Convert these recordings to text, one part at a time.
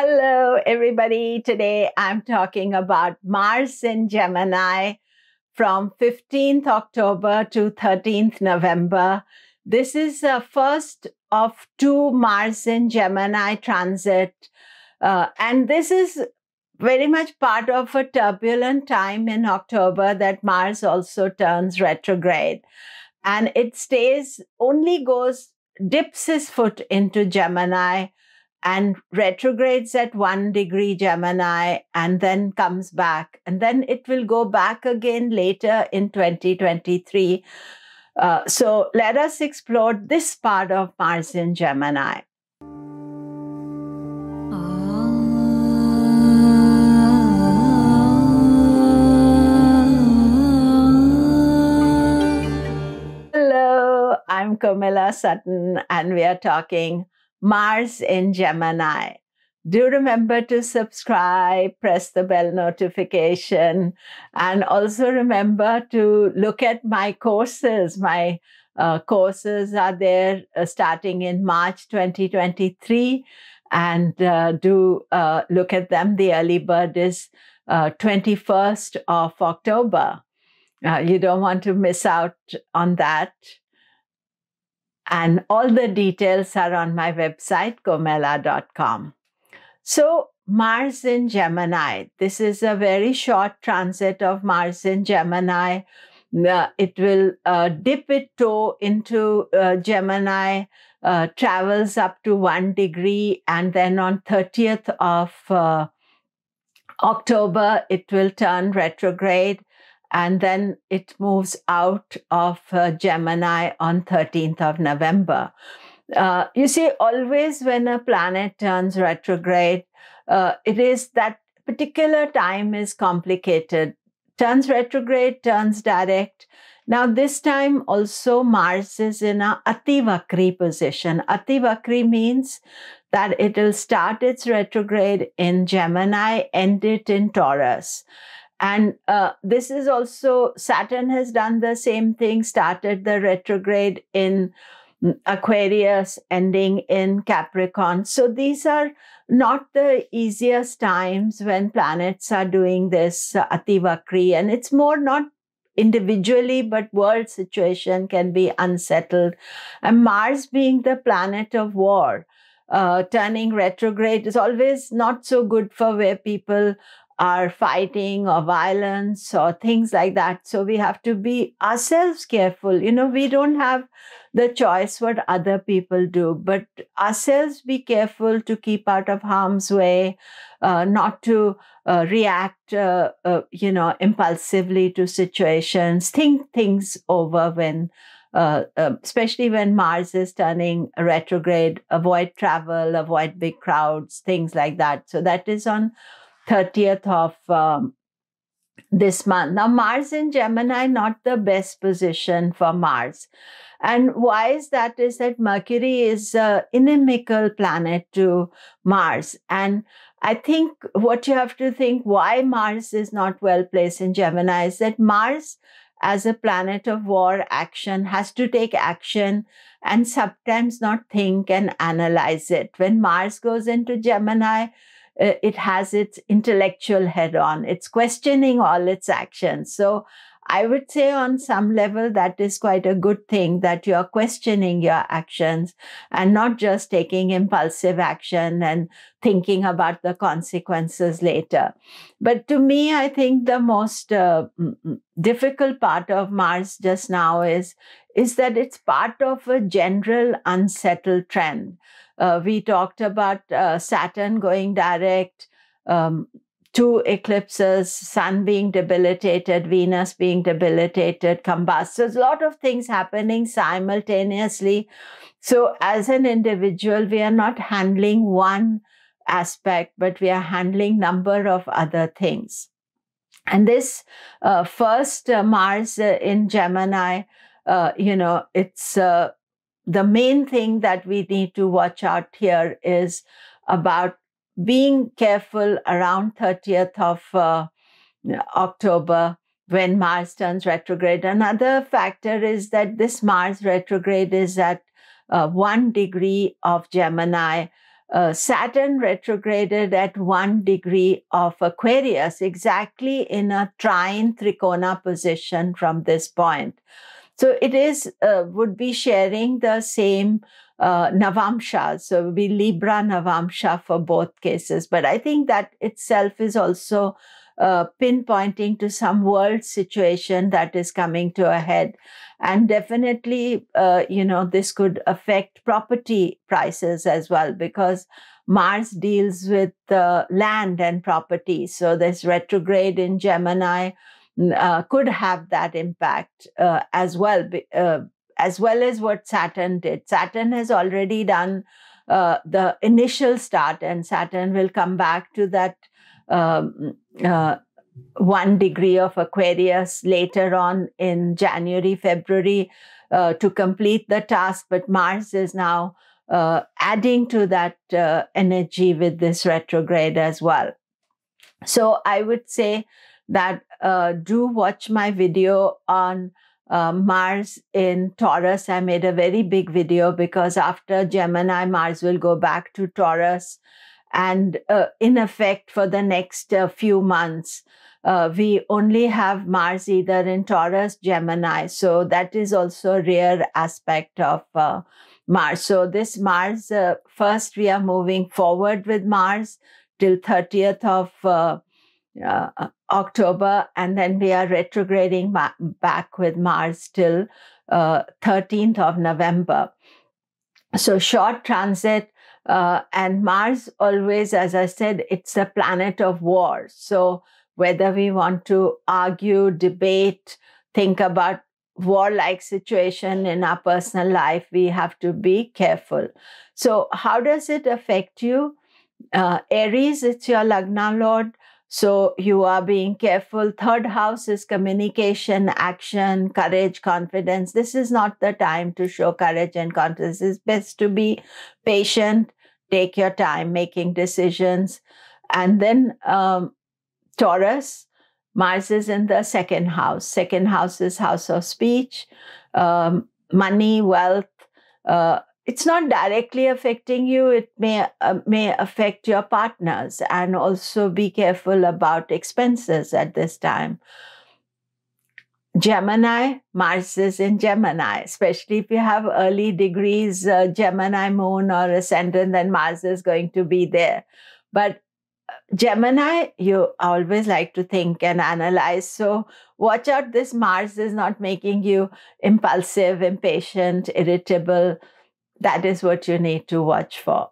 Hello, everybody. Today I'm talking about Mars in Gemini from 15th October to 13th November. This is the first of two Mars in Gemini transit. And this is very much part of a turbulent time in October that Mars also turns retrograde. And it dips his foot into Gemini and retrogrades at 1 degree Gemini and then comes back. And then it will go back again later in 2023. So let us explore this part of Mars in Gemini. Hello, I'm Komilla Sutton, and we are talking Mars in Gemini. Do remember to subscribe, press the bell notification, and also remember to look at my courses. My courses are there starting in March 2023, and do look at them. The early bird is 21st of October. You don't want to miss out on that. And all the details are on my website, komilla.com. So Mars in Gemini. This is a very short transit of Mars in Gemini. It will dip its toe into Gemini, travels up to 1 degree, and then on 30th of October, it will turn retrograde. And then it moves out of Gemini on 13th of November. You see, always when a planet turns retrograde, it is that particular time is complicated. Turns retrograde, turns direct. Now this time also Mars is in a Ativakri position. Ativakri means that it will start its retrograde in Gemini, end it in Taurus. And this is also, Saturn has done the same thing, started the retrograde in Aquarius, ending in Capricorn. So these are not the easiest times when planets are doing this Ativakri. And it's more not individually, but world situation can be unsettled. And Mars being the planet of war, turning retrograde is always not so good for where people are fighting or violence or things like that. So we have to be ourselves careful. You know, we don't have the choice what other people do, but ourselves be careful to keep out of harm's way, not to react, impulsively to situations. Think things over when, especially when Mars is turning retrograde. Avoid travel, avoid big crowds, things like that. So that is on 30th of this month. Now, Mars in Gemini, not the best position for Mars. And why is that? Is that Mercury is an inimical planet to Mars. And I think what you have to think why Mars is not well placed in Gemini is that Mars, as a planet of war, action, has to take action and sometimes not think and analyze it. When Mars goes into Gemini, it has its intellectual head on. It's questioning all its actions. So I would say on some level that is quite a good thing, that you're questioning your actions and not just taking impulsive action and thinking about the consequences later. But to me, I think the most difficult part of Mars just now is that it's part of a general unsettled trend. We talked about Saturn going direct, 2 eclipses, Sun being debilitated, Venus being debilitated, combust. So there's a lot of things happening simultaneously. So as an individual, we are not handling one aspect, but we are handling number of other things. And this first Mars in Gemini, it's the main thing that we need to watch out here is about being careful around 30th of October when Mars turns retrograde. Another factor is that this Mars retrograde is at 1 degree of Gemini, Saturn retrograded at 1 degree of Aquarius, exactly in a trine trikona position from this point. So it is would be sharing the same Navamsha. So it would be Libra Navamsha for both cases. But I think that itself is also pinpointing to some world situation that is coming to a head. And definitely, this could affect property prices as well, because Mars deals with land and property. So this retrograde in Gemini could have that impact as well as what Saturn did. Saturn has already done the initial start, and Saturn will come back to that 1 degree of Aquarius later on in January, February to complete the task. But Mars is now adding to that energy with this retrograde as well. So I would say that do watch my video on Mars in Taurus. I made a very big video because after Gemini, Mars will go back to Taurus. And in effect, for the next few months, we only have Mars either in Taurus, Gemini. So that is also a rare aspect of Mars. So this Mars, first we are moving forward with Mars till 30th of October, and then we are retrograding back with Mars till 13th of November. So short transit. And Mars always, as I said, it's a planet of war. So whether we want to argue, debate, think about warlike situation in our personal life, we have to be careful. So how does it affect you? Aries, it's your Lagna Lord. So you are being careful. Third house is communication, action, courage, confidence. This is not the time to show courage and confidence. It's best to be patient, take your time making decisions. And then Taurus, Mars is in the second house. Second house is house of speech, money, wealth. It's not directly affecting you. It may affect your partners, and also be careful about expenses at this time. Gemini, Mars is in Gemini, especially if you have early degrees, Gemini moon or ascendant, then Mars is going to be there. But Gemini, you always like to think and analyze. So watch out, this Mars is not making you impulsive, impatient, irritable. That is what you need to watch for.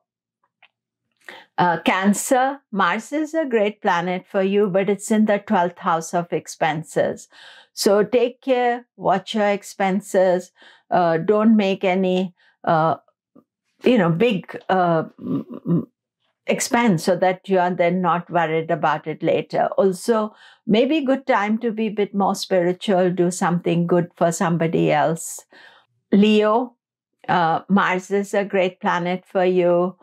Cancer, Mars is a great planet for you, but it's in the 12th house of expenses. So take care, watch your expenses. Don't make any, big expense, so that you are then not worried about it later. Also, maybe good time to be a bit more spiritual, do something good for somebody else. Leo, Mars is a great planet for you.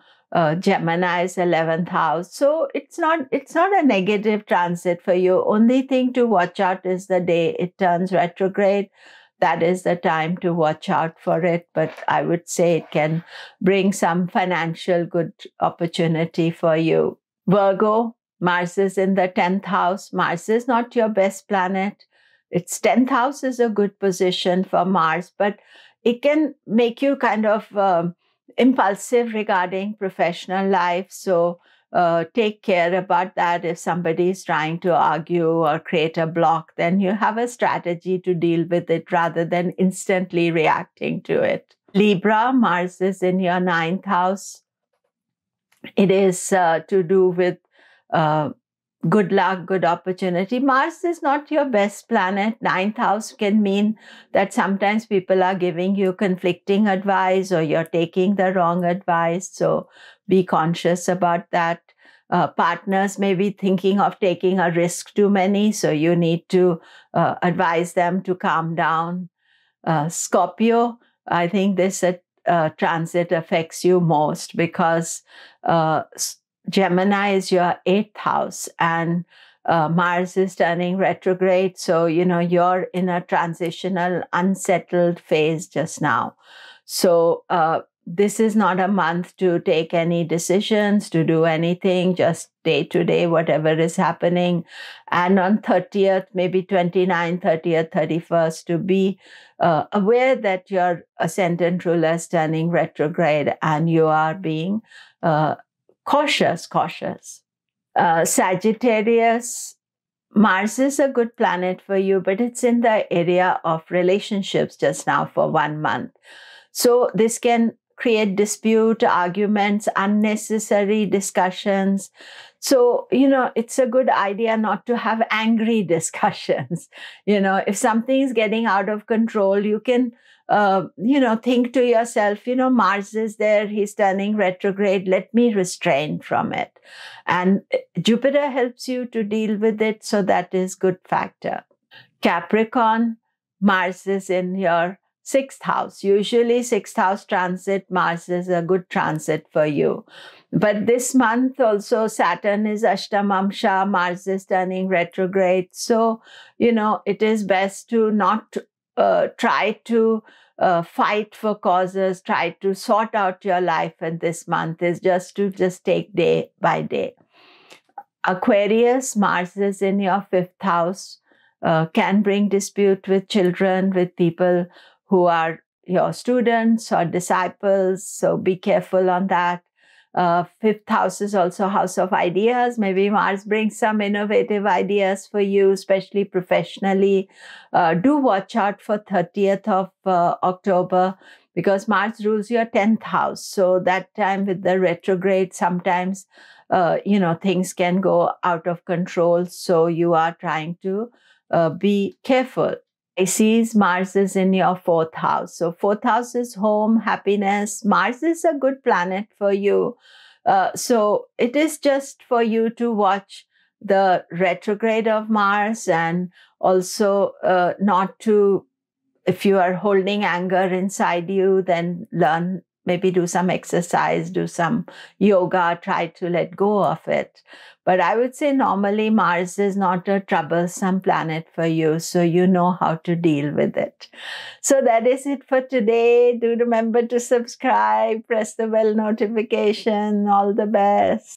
Gemini is 11th house. So it's not a negative transit for you. Only thing to watch out is the day it turns retrograde. That is the time to watch out for it. But I would say it can bring some financial good opportunity for you. Virgo, Mars is in the 10th house. Mars is not your best planet. Its 10th house is a good position for Mars, but it can make you kind of impulsive regarding professional life. So take care about that. If somebody is trying to argue or create a block, then you have a strategy to deal with it rather than instantly reacting to it. Libra, Mars is in your 9th house. It is to do with good luck, good opportunity. Mars is not your best planet. 9th house can mean that sometimes people are giving you conflicting advice, or you're taking the wrong advice. So be conscious about that. Partners may be thinking of taking a risk too many, so you need to advise them to calm down. Scorpio, I think this transit affects you most because Gemini is your 8th house, and Mars is turning retrograde. So, you're in a transitional, unsettled phase just now. So this is not a month to take any decisions, to do anything, just day to day, whatever is happening. And on 30th, maybe 29th, 30th, 31st, to be aware that your ascendant ruler is turning retrograde and you are being cautious. Sagittarius, Mars is a good planet for you, but it's in the area of relationships just now for 1 month. So this can create dispute, arguments, unnecessary discussions. So, it's a good idea not to have angry discussions. If something is getting out of control, you can, think to yourself, Mars is there, he's turning retrograde, let me restrain from it. And Jupiter helps you to deal with it, so that is good factor. Capricorn, Mars is in your 6th house. Usually 6th house transit, Mars is a good transit for you. But this month also Saturn is Ashtamamsha, Mars is turning retrograde. So, it is best to not try to fight for causes, try to sort out your life in this month, is just to take day by day. Aquarius, Mars is in your 5th house, can bring dispute with children, with people who are your students or disciples. So be careful on that. 5th house is also house of ideas. Maybe Mars brings some innovative ideas for you, especially professionally. Do watch out for 30th of October, because Mars rules your 10th house. So that time with the retrograde, sometimes, things can go out of control. So you are trying to be careful. Pisces, Mars is in your 4th house. So 4th house is home, happiness. Mars is a good planet for you. So it is just for you to watch the retrograde of Mars, and also not to, if you are holding anger inside you, then learn, maybe do some exercise, do some yoga, try to let go of it. But I would say normally Mars is not a troublesome planet for you, so you know how to deal with it. So that is it for today. Do remember to subscribe, press the bell notification. All the best.